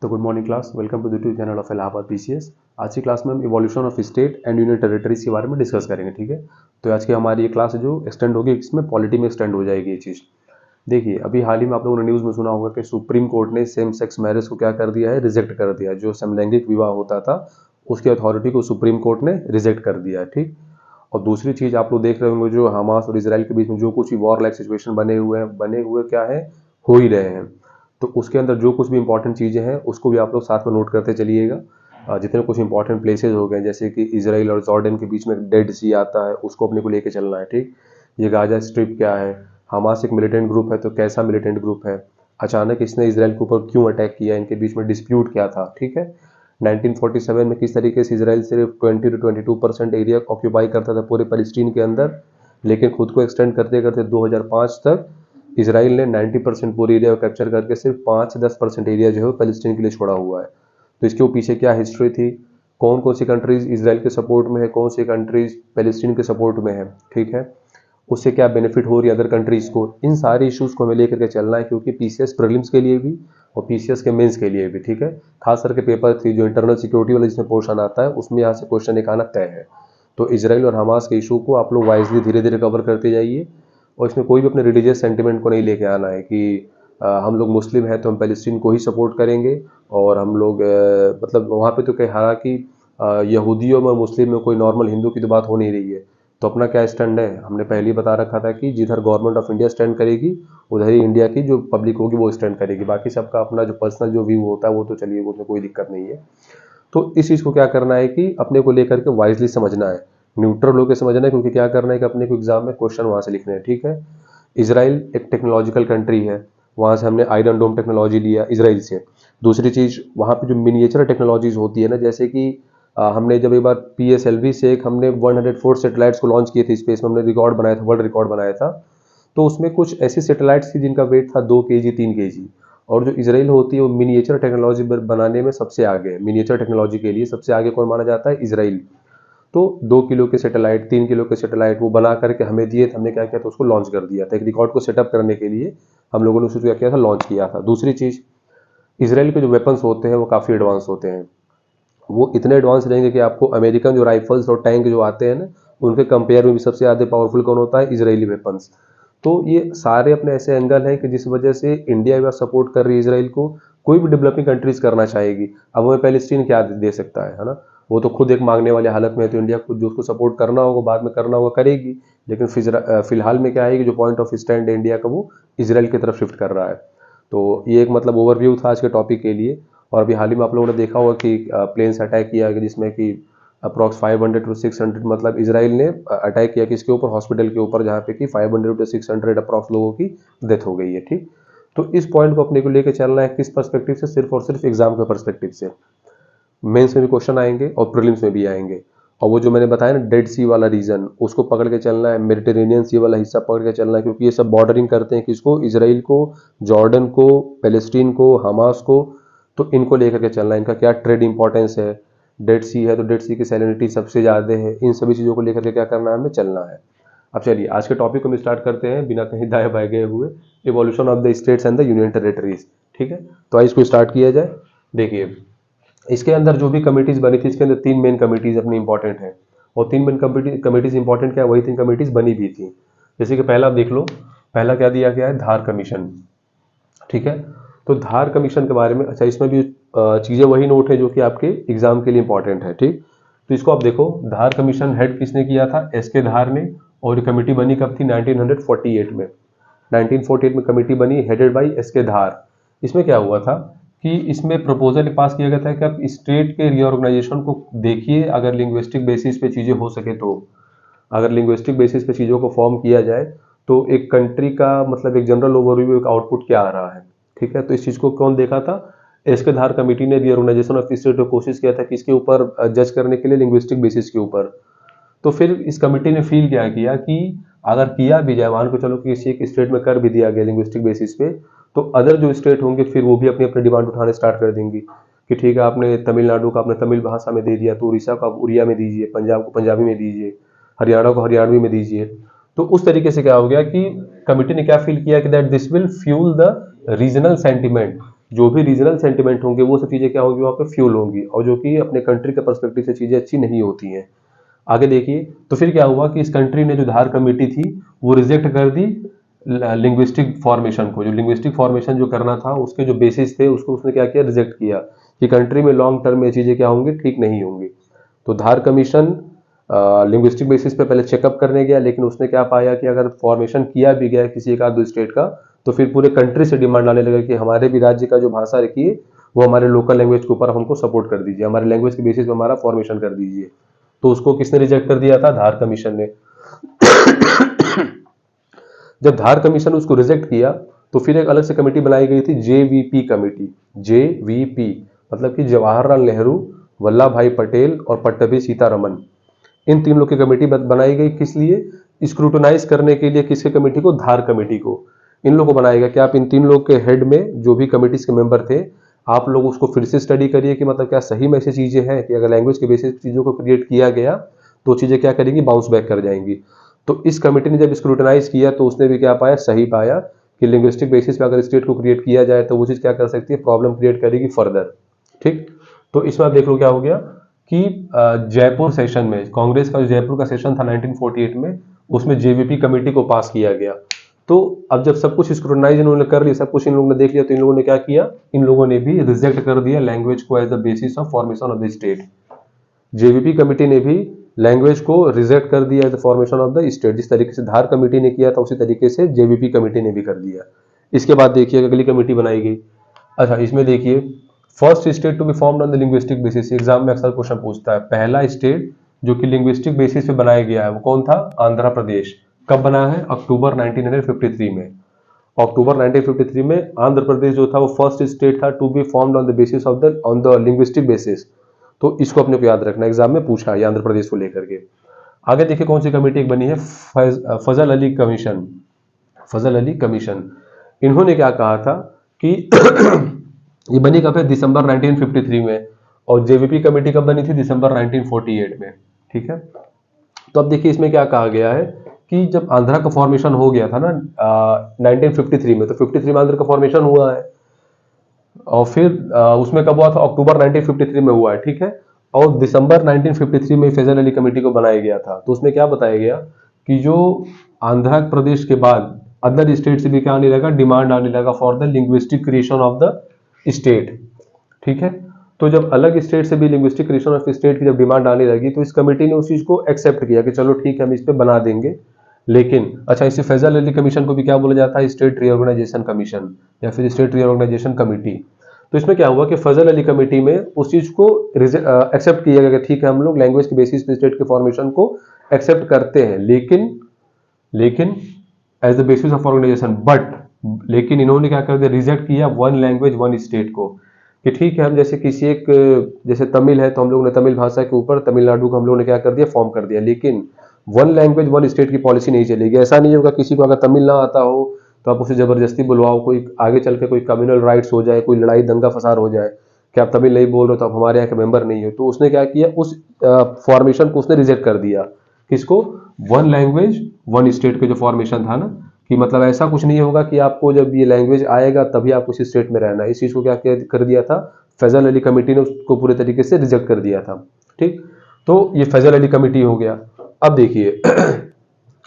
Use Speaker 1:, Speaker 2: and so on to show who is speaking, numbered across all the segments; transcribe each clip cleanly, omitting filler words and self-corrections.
Speaker 1: तो good morning class, welcome to the YouTube channel of Allahabad PCS. आज की class में हम evolution of state and union territories के बारे में डिस्कस करेंगे। ठीक है, तो आज की हमारी ये क्लास जो एक्सटेंड होगी, इसमें पॉलिटी में एक्सटेंड हो जाएगी ये चीज़। देखिए, अभी हाल ही में आप लोगों ने न्यूज़ में सुना होगा कि सुप्रीम कोर्ट ने सेम सेक्स मैरिज को क्या कर दिया है, रिजेक्ट कर दिया। जो समलैंगिक विवाह होता था उसकी अथॉरिटी को सुप्रीम कोर्ट ने रिजेक्ट कर दिया। ठीक, और दूसरी चीज़ आप लोग देख रहे होंगे, जो हमास और इसराइल के बीच में जो कुछ भी वॉर लाइक सिचुएशन बने हुए क्या है, हो ही रहे हैं। तो उसके अंदर जो कुछ भी इंपॉर्टेंट चीज़ें हैं उसको भी आप लोग साथ में नोट करते चलिएगा। जितने कुछ इंपॉर्टेंट प्लेसेस हो गए, जैसे कि इसराइल और जॉर्डन के बीच में डेड सी आता है, उसको अपने को लेके चलना है। ठीक, ये गाजा स्ट्रिप क्या है, हमास एक मिलिटेंट ग्रुप है तो कैसा मिलिटेंट ग्रुप है, अचानक इसने इसराइल के ऊपर क्यों अटैक किया, इनके बीच में डिस्प्यूट क्या था। ठीक है, 1947 में किस तरीके से इसराइल सिर्फ 20 to 22% एरिया ऑक्यूपाई करता था पूरे पैलेस्टीन के अंदर, लेकिन खुद को एक्सटेंड करते करते 2005 तक इसराइल ने 90% पूरी एरिया को कैप्चर करके सिर्फ 5 से 10% एरिया जो है पैलेस्टीन के लिए छोड़ा हुआ है। तो इसके पीछे क्या हिस्ट्री थी, कौन कौन सी कंट्रीज इसराइल के सपोर्ट में है, कौन सी कंट्रीज पैलेस्टीन के सपोर्ट में है। ठीक है, उससे क्या बेनिफिट हो रही है अदर कंट्रीज को, इन सारे इश्यूज को हमें लेकर के चलना है, क्योंकि पीसीएस प्रीलिम्स के लिए भी और पीसीएस के मेंस के लिए भी। ठीक है, खास करके पेपर 3 जो इंटरनल सिक्योरिटी वाला जिसमें पोर्शन आता है, उसमें यहाँ से क्वेश्चन एक आना तय है। तो इसराइल और हमास के इशू को आप लोग वाइजली धीरे धीरे कवर करते जाइए, और इसमें कोई भी अपने रिलीजियस सेंटिमेंट को नहीं लेके आना है कि हम लोग मुस्लिम हैं तो हम पैलेस्टीन को ही सपोर्ट करेंगे, और हम लोग मतलब वहाँ पे तो कहा कि यहूदियों में और मुस्लिम में कोई नॉर्मल हिंदू की तो बात हो नहीं रही है। तो अपना क्या स्टैंड है, हमने पहले ही बता रखा था कि जिधर गवर्नमेंट ऑफ इंडिया स्टैंड करेगी उधर ही इंडिया की जो पब्लिक होगी वो स्टैंड करेगी। बाकी सबका अपना जो पर्सनल जो व्यू होता है वो तो चलिए, उसमें कोई दिक्कत नहीं है। तो इस चीज़ को क्या करना है कि अपने को लेकर के वाइजली समझना है, न्यूट्रल होकर समझना है, क्योंकि क्या करना है कि अपने को एग्जाम में क्वेश्चन वहाँ से लिखने हैं। ठीक है, इसराइल एक टेक्नोलॉजिकल कंट्री है, वहाँ से हमने आयरन डोम टेक्नोलॉजी लिया इसराइल से। दूसरी चीज़, वहाँ पे जो मिनिएचर टेक्नोलॉजीज होती है ना, जैसे कि हमने जब एक बार पीएसएलवी से एक हमने 104 सैटेलाइट्स को लॉन्च किए थे स्पेस में, हमने रिकॉर्ड बनाया था, वर्ल्ड रिकॉर्ड बनाया था। तो उसमें कुछ ऐसी सैटेलाइट्स थी जिनका वेट था 2 kg 3 kg, और जो इसराइल होती है वो मिनिएचर टेक्नोलॉजी बनाने में सबसे आगे है। मिनिएचर टेक्नोलॉजी के लिए सबसे आगे कौन माना जाता है, इसराइल। तो 2 किलो के सैटेलाइट, 3 किलो के सैटेलाइट वो बना करके हमें दिए थे। हमने क्या किया था, उसको लॉन्च कर दिया था। एक रिकॉर्ड को सेटअप करने के लिए हम लोगों ने उसको क्या किया था, लॉन्च किया था। दूसरी चीज़, इसराइल के जो वेपन्स होते हैं वो काफ़ी एडवांस होते हैं। वो इतने एडवांस रहेंगे कि आपको अमेरिकन जो राइफल्स और टैंक जो आते हैं ना, उनके कंपेयर में भी सबसे ज़्यादा पावरफुल कौन होता है, इसराइली वेपन्स। तो ये सारे अपने ऐसे एंगल हैं कि जिस वजह से इंडिया भी सपोर्ट कर रही है इसराइल को, कोई भी डेवलपिंग कंट्रीज करना चाहेगी। अब हमें पैलेस्टीन क्या दे सकता है ना, वो तो खुद एक मांगने वाले हालत में है, तो इंडिया खुद जो उसको सपोर्ट करना होगा, बाद में करना होगा, करेगी। लेकिन फिलहाल में क्या है कि जो पॉइंट ऑफ स्टैंड है इंडिया का, वो इसराइल की तरफ शिफ्ट कर रहा है। तो ये एक मतलब ओवरव्यू था आज के टॉपिक के लिए। और अभी हाल ही में आप लोगों ने देखा होगा कि प्लेन से अटैक किया गया, जिसमें कि अप्रॉक्स 500 to 600 मतलब इसराइल ने अटैक किया किसके ऊपर, हॉस्पिटल के ऊपर, जहाँ पे कि 500 to 600 अप्रॉक्स लोगों की डेथ हो गई है। ठीक, तो इस पॉइंट को अपने को लेकर चलना है किस पर्सपेक्टिव से, सिर्फ और सिर्फ एग्जाम के पर्सपेक्टिव से। मेंस में भी क्वेश्चन आएंगे और प्रीलिम्स में भी आएंगे। और वो जो मैंने बताया ना डेड सी वाला रीजन, उसको पकड़ के चलना है, मेडिटेरेनियन सी वाला हिस्सा पकड़ के चलना है, क्योंकि ये सब बॉर्डरिंग करते हैं किसको, इसराइल को, जॉर्डन को, पैलेस्टीन को, हमास को। तो इनको लेकर के चलना है, इनका क्या ट्रेड इंपॉर्टेंस है। डेड सी है तो डेड सी की सैलिनिटी सबसे ज़्यादा है। इन सभी चीज़ों को लेकर के क्या करना है, हमें चलना है। अब चलिए आज के टॉपिक को हम स्टार्ट करते हैं बिना कहीं दाएं बाएं गए हुए, evolution of the states and the union territories. ठीक है, तो आइए इसको स्टार्ट किया जाए। देखिए, इसके अंदर जो भी कमिटीज बनी थी, इसके अंदर 3 मेन कमिटीज अपनी इंपॉर्टेंट है, और 3 मेन कमिटीज इंपॉर्टेंट क्या है, वही 3 कमिटीज बनी भी थी। जैसे कि पहला आप देख लो, पहला क्या दिया गया है, धार कमीशन। ठीक है, तो धार कमीशन के बारे में, अच्छा इसमें भी चीज़ें वही नोट है जो कि आपके एग्जाम के लिए इंपॉर्टेंट है। ठीक, तो इसको आप देखो, धार कमीशन हेड किसने किया था, एसके धार ने, और ये कमेटी बनी कब थी, 1948 में। 1948 में कमेटी बनी, हेडेड बाई एसके धार। इसमें क्या हुआ था कि इसमें प्रपोजल पास किया गया था कि आप स्टेट के रीऑर्गेनाइजेशन को देखिए, अगर लिंग्विस्टिक बेसिस पे चीज़ें हो सके तो, अगर लिंग्विस्टिक बेसिस पे चीज़ों को फॉर्म किया जाए तो एक कंट्री का मतलब एक जनरल ओवरव्यू, एक आउटपुट क्या आ रहा है। ठीक है, तो इस चीज़ को कौन देखा था, एसके धार कमेटी ने रीऑर्गेनाइजेशन ऑफ स्टेट को कोशिश किया था किसके ऊपर, जज करने के लिए, लिंग्विस्टिक बेसिस के ऊपर। तो फिर इस कमेटी ने फील क्या किया कि अगर किया भी जाए, मान को चलो कि किसी एक स्टेट में कर भी दिया गया लिंग्विस्टिक बेसिस पे, तो अदर जो स्टेट होंगे फिर वो भी अपनी अपनी डिमांड उठाने स्टार्ट कर देंगी कि ठीक है, आपने तमिलनाडु का आपने तमिल भाषा में दे दिया, तो उड़ीसा को आप उड़िया में दीजिए, पंजाब को पंजाबी में दीजिए, हरियाणा को हरियाणवी में दीजिए। तो उस तरीके से क्या हो गया कि कमेटी ने क्या फील किया कि that this will fuel the regional sentiment, जो भी रीजनल सेंटिमेंट होंगे वो सब चीज़ें क्या होंगी वहाँ पे फ्यूल होंगी, और जो कि अपने कंट्री के पर्सपेक्टिव से चीज़ें अच्छी नहीं होती हैं। आगे देखिए, तो फिर क्या हुआ कि इस कंट्री ने जो धार कमेटी थी वो रिजेक्ट कर दी लिंग्विस्टिक फॉर्मेशन को। जो लिंग्विस्टिक फॉर्मेशन जो करना था उसके जो बेसिस थे उसको उसने क्या किया, रिजेक्ट किया कि कंट्री में लॉन्ग टर्म में चीज़ें क्या होंगी, ठीक नहीं होंगी। तो धार कमीशन लिंग्विस्टिक बेसिस पे पहले चेकअप करने गया, लेकिन उसने क्या पाया कि अगर फॉर्मेशन किया भी गया किसी एक आध दो स्टेट का, तो फिर पूरे कंट्री से डिमांड आने लगा कि हमारे भी राज्य का जो भाषा रखी है वो हमारे लोकल लैंग्वेज के ऊपर हमको सपोर्ट कर दीजिए, हमारे लैंग्वेज के बेसिस पे हमारा फॉर्मेशन कर दीजिए। तो उसको किसने रिजेक्ट कर दिया था, धार कमीशन ने। जब धार कमीशन उसको रिजेक्ट किया तो फिर एक अलग से कमेटी बनाई गई थी, जेवीपी कमेटी। जेवीपी मतलब कि जवाहरलाल नेहरू, वल्लभ भाई पटेल और पट्टभी सीतारमन, इन तीन लोग की कमेटी बनाई गई। किस लिए, स्क्रूटनाइज करने के लिए। किसके कमेटी को, धार कमेटी को। इन लोगों को बनाया गया कि आप इन तीन लोग के हेड में जो भी कमेटीज के मेंबर थे, आप लोग उसको फिर से स्टडी करिए कि मतलब क्या सही में ऐसी चीजें हैं कि अगर लैंग्वेज के बेसिस चीजों को क्रिएट किया गया तो चीजें क्या करेंगी, बाउंस बैक कर जाएंगी। तो इस कमेटी ने जब स्क्रूटनाइज किया तो उसने भी क्या पाया, सही पाया कि लिंग्विस्टिक बेसिस पे अगर स्टेट को क्रिएट किया जाए तो वो चीज क्या कर सकती है, प्रॉब्लम क्रिएट करेगी फर्दर। ठीक, तो इसमें आप देख लो क्या हो गया कि जयपुर सेशन में कांग्रेस का जो जयपुर का सेशन था 1948 में, उसमें जेवीपी कमेटी को पास किया गया। तो अब जब सब कुछ स्क्रूटनाइज इन्होंने कर लिया, सब कुछ इन लोगों ने देख लिया, तो इन लोगों ने क्या किया, इन लोगों ने भी रिजेक्ट कर दिया लैंग्वेज को as the basis of formation of the state. JVP committee ने भी लैंग्वेज को रिजेक्ट कर दिया as the formation of the state. जिस तरीके से धार कमेटी ने किया था उसी तरीके से जेवीपी कमेटी ने भी कर दिया। इसके बाद देखिए अगली कमेटी बनाई गई। अच्छा, इसमें देखिए, first state to be formed on the linguistic basis. Exam में अक्सर क्वेश्चन पूछता है, पहला स्टेट जो कि लिंग्विस्टिक बेसिस पे बनाया गया है वो कौन था, आंध्र प्रदेश। कब बना है, अक्टूबर 1953 में। अक्टूबर 1953 में आंध्र प्रदेश जो था वो फर्स्ट स्टेट था to be formed on the basis of the on the linguistic basis. तो इसको अपने को याद रखना, एग्जाम में पूछा है आंध्र प्रदेश को लेकर के। आगे देखिए कौन सी कमेटी बनी है, फजल अली कमीशन। फजल अली कमीशन, इन्होंने क्या कहा था कि ये बनी कब है, दिसंबर 1953 में। और जेवीपी कमेटी कब बनी थी, दिसंबर 1948 में। ठीक है, तो अब देखिए इसमें क्या कहा गया है कि जब आंध्रा का फॉर्मेशन हो गया था ना 1953 में, तो 53 में आंध्र का फॉर्मेशन हुआ है, और फिर उसमें कब हुआ था, अक्टूबर 1953 में हुआ है। ठीक है, और दिसंबर 1953 में फैजल अली कमेटी को बनाया गया था। तो उसमें क्या बताया गया कि जो आंध्र प्रदेश के बाद अदर स्टेट से भी क्या आने लगा, डिमांड आने लगा for the linguistic creation of the state. ठीक है, तो जब अलग स्टेट से भी लिंग्विस्टिक क्रिएशन ऑफ स्टेट की जब डिमांड आने लगी तो इस कमेटी ने उस चीज को एक्सेप्ट किया कि चलो ठीक है हम इस पे बना देंगे। लेकिन अच्छा, इसे फैजल अली कमीशन को भी क्या बोला जाता है, स्टेट रीऑर्गेनाइजेशन कमीशन या फिर स्टेट रीऑर्गेनाइजेशन कमेटी। तो इसमें क्या हुआ कि फजल अली कमेटी में उस चीज को एक्सेप्ट किया गया कि ठीक है हम लोग लैंग्वेज के बेसिस पे स्टेट के फॉर्मेशन को एक्सेप्ट करते हैं, लेकिन as the basis of organisation. But लेकिन इन्होंने क्या कर दिया, रिजेक्ट किया वन लैंग्वेज वन स्टेट को, कि ठीक है हम जैसे किसी एक, जैसे तमिल है तो हम लोग ने तमिल भाषा के ऊपर तमिलनाडु को हम लोग ने क्या कर दिया, फॉर्म कर दिया, लेकिन वन लैंग्वेज वन स्टेट की पॉलिसी नहीं चलेगी। ऐसा नहीं होगा किसी को अगर तमिल ना आता हो तो आप उसे जबरदस्ती बुलवाओ, कोई आगे चल के कोई कम्युनल राइट्स हो जाए, कोई लड़ाई दंगा फसाद हो जाए कि आप तमिल नहीं बोल रहे हो तो आप हमारे यहाँ के मेंबर नहीं हो। तो उसने क्या किया, उस फॉर्मेशन को उसने रिजेक्ट कर दिया। किसको, वन लैंग्वेज वन स्टेट के जो फॉर्मेशन था ना, कि मतलब ऐसा कुछ नहीं होगा कि आपको जब ये लैंग्वेज आएगा तभी आपको इस स्टेट में रहना है। इस चीज को क्या कर दिया था, फैजल अली कमेटी ने उसको पूरे तरीके से रिजेक्ट कर दिया था। ठीक, तो ये फैजल अली कमेटी हो गया। अब देखिए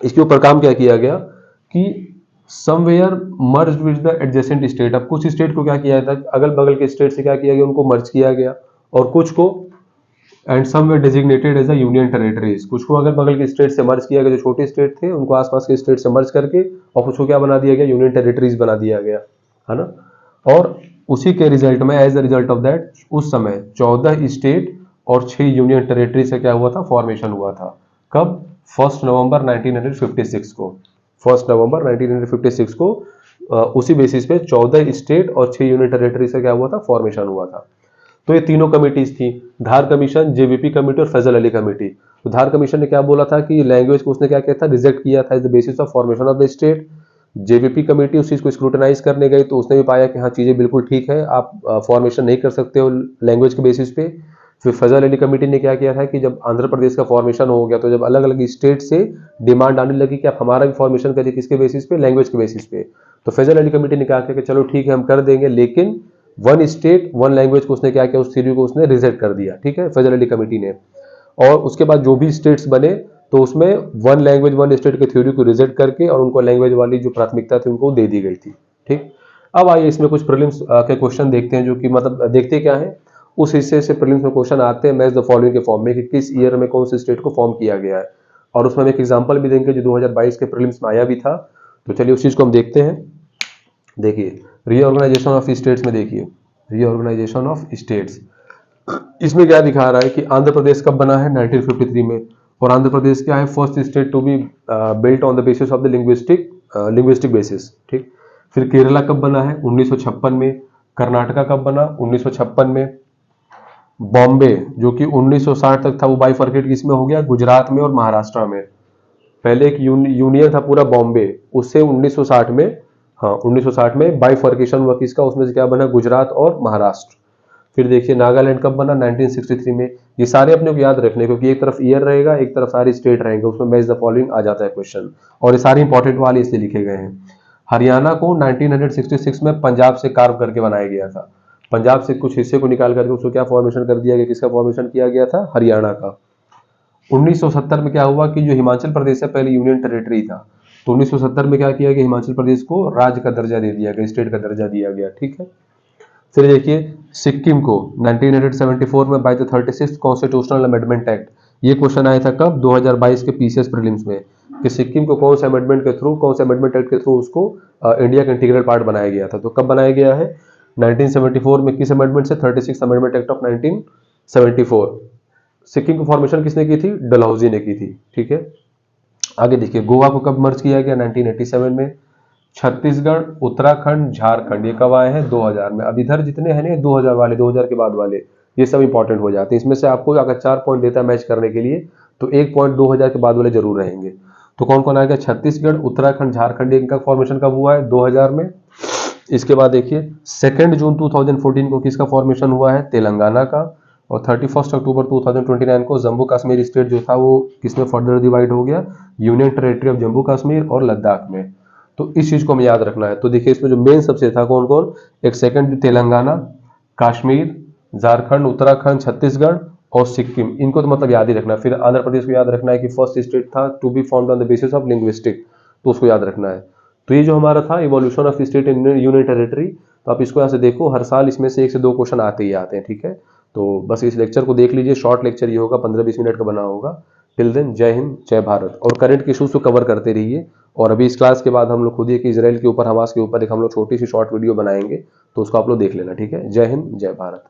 Speaker 1: इसके ऊपर काम क्या किया गया कि somewhere merge with the adjacent state. अब कुछ स्टेट को क्या किया था, अगल बगल के स्टेट से क्या किया गया, उनको मर्ज किया गया, और कुछ को एंड सम वे designated as a union territories. कुछ को अगल बगल के स्टेट से मर्ज किया गया, जो छोटे स्टेट थे उनको आसपास के स्टेट से मर्ज करके, और कुछ को क्या बना दिया गया, यूनियन टेरिटरीज बना दिया गया, है ना। और उसी के रिजल्ट में, as the result of that, उस समय 14 स्टेट और 6 यूनियन टेरिटरी से क्या हुआ था, फॉर्मेशन हुआ था। कब, 1 नवंबर 1956 को। 1 नवंबर 1956 को उसी बेसिस पे 14 स्टेट और 6 यूनियन टेरिटरी से क्या हुआ था, फॉर्मेशन हुआ था। तो ये तीनों कमिटीज थी, धार कमीशन, जेवीपी कमेटी और फैजल अली कमेटी। तो धार कमीशन ने क्या बोला था कि लैंग्वेज को उसने क्या किया था, रिजेक्ट किया था as the basis of formation of the state. JVP committee उस चीज को स्क्रूटनाइज करने गई तो उसने भी पाया कि हाँ चीजें बिल्कुल ठीक है, आप फॉर्मेशन नहीं कर सकते हो लैंग्वेज के बेसिस पे। फिर फैजल अली कमेटी ने क्या किया था कि जब आंध्र प्रदेश का फॉर्मेशन हो गया तो जब अलग अलग स्टेट से डिमांड आने लगी कि आप हमारा भी फॉर्मेशन करिए, किसके बेसिस पे, लैंग्वेज के बेसिस पे। तो फैजल अली कमेटी ने कहा कि चलो ठीक है हम कर देंगे, लेकिन वन स्टेट वन लैंग्वेज को उसने क्या किया, उस थ्योरी को उसने रिजेक्ट कर दिया, ठीक है, फजल अली कमेटी ने। और उसके बाद जो भी स्टेट्स बने तो उसमें वन लैंग्वेज वन स्टेट के थ्योरी को रिजेक्ट करके और उनको लैंग्वेज वाली जो प्राथमिकता थी उनको दे दी गई थी, ठीक। अब आइए इसमें कुछ प्रीलिम्स के क्वेश्चन देखते हैं, जो कि मतलब देखते क्या है, उस हिस्से से प्रीलिम्स में क्वेश्चन आते हैं मैच द फॉलोइंग के फॉर्म में कि किस ईयर में कौन से स्टेट को फॉर्म किया गया है, और उसमें हम एक एग्जांपल भी देंगे जो 2022 के प्रीलिम्स में आया भी था। तो चलिए उस चीज को हम देखते हैं। देखिए रीऑर्गेनाइजेशन ऑफ स्टेट्स में, देखिए रीऑर्गेनाइजेशन ऑफ स्टेट्स, इसमें क्या दिखा रहा है कि आंध्र प्रदेश कब बना है 1953 में, और आंध्र प्रदेश क्या है, first state to be built on the basis of the linguistic basis, ठीक। फिर केरला कब बना है 1956 में, कर्नाटका कब बना 1956 में, बॉम्बे जो कि 1960 तक था वो बाइफर्केट किसमें हो गया, गुजरात में और महाराष्ट्र में। पहले एक यूनियन था पूरा बॉम्बे, उससे 1960 में, हाँ 1960 में बाइफर्केशन हुआ किसका, उसमें से क्या बना, गुजरात और महाराष्ट्र। फिर देखिए नागालैंड कब बना 1963 में। ये सारे अपने को याद रखने, क्योंकि एक तरफ ईयर रहेगा एक तरफ सारी स्टेट रहेंगे, उसमें मैच द फॉलोइंग आ जाता है क्वेश्चन, और ये सारे इंपॉर्टेंट वाले इसलिए लिखे गए हैं। हरियाणा को 1966 में पंजाब से कार्व करके बनाया गया था, पंजाब से कुछ हिस्से को निकाल करके उसको क्या फॉर्मेशन कर दिया गया, किसका फॉर्मेशन किया गया था, हरियाणा का। 1970 में क्या हुआ कि जो हिमाचल प्रदेश है पहले यूनियन टेरिटरी था, तो 1970 में क्या किया गया, हिमाचल प्रदेश को राज्य का दर्जा दे दिया गया, स्टेट का दर्जा दिया गया, ठीक है। फिर देखिए सिक्किम को 1974 में by the 36th constitutional amendment act, ये क्वेश्चन आया था कब, 2022 के पीसीएस प्रीलिम्स में, कि सिक्किम को कौन से अमेंडमेंट के थ्रू, कौन से अमेंडमेंट एक्ट के थ्रू उसको इंडिया का इंटीग्रल पार्ट बनाया गया था। तो कब बनाया गया है 1974 में, किस अमेंडमेंट से, 36 अमेंडमेंट एक्ट ऑफ 1974। सिक्किम की फॉर्मेशन किसने की थी, डलहौजी ने की थी, ठीक है। आगे देखिए गोवा को कब मर्ज किया गया 1987 में, छत्तीसगढ़, उत्तराखंड, झारखंड ये कब आए हैं 2000 में। अब इधर जितने हैं ना 2000 वाले, 2000 के बाद वाले, ये सब इंपॉर्टेंट हो जाते हैं। इसमें से आपको अगर 4 पॉइंट देता है मैच करने के लिए तो 1 पॉइंट 2000 के बाद वाले जरूर रहेंगे। तो कौन कौन आएगा, छत्तीसगढ़, उत्तराखंड, झारखंड, इनका फॉर्मेशन कब हुआ है 2000 में। इसके बाद देखिए 2 जून 2014 को किसका फॉर्मेशन हुआ है, तेलंगाना का, और 31 अक्टूबर 2029 को जम्मू कश्मीर स्टेट जो था वो किसमें फर्दर डिवाइड हो गया, union territory of Jammu Kashmir और लद्दाख में। तो इस चीज को हमें याद रखना है। तो देखिए इसमें जो मेन सबसे था कौन कौन, एक सेकंड तेलंगाना, कश्मीर, झारखंड, उत्तराखंड, छत्तीसगढ़ और सिक्किम, इनको तो मतलब याद ही रखना है। फिर आंध्र प्रदेश को याद रखना है कि फर्स्ट स्टेट था to be formed on the basis of linguistic, तो उसको याद रखना है। तो ये जो हमारा था evolution of state in union territory, तो आप इसको यहाँ से देखो, हर साल इसमें से 1 से 2 क्वेश्चन आते ही आते हैं, ठीक है। तो बस इस लेक्चर को देख लीजिए, शॉर्ट लेक्चर ये होगा, 15-20 मिनट का बना होगा। टिल देन जय हिंद जय भारत, और करंट के इशूज को कवर करते रहिए। और अभी इस क्लास के बाद हम लोग खुद ही कि इजराइल के ऊपर, हमास के ऊपर एक हम लोग छोटी सी शॉर्ट वीडियो बनाएंगे, तो उसको आप लोग देख लेना, ठीक है। जय हिंद जय भारत।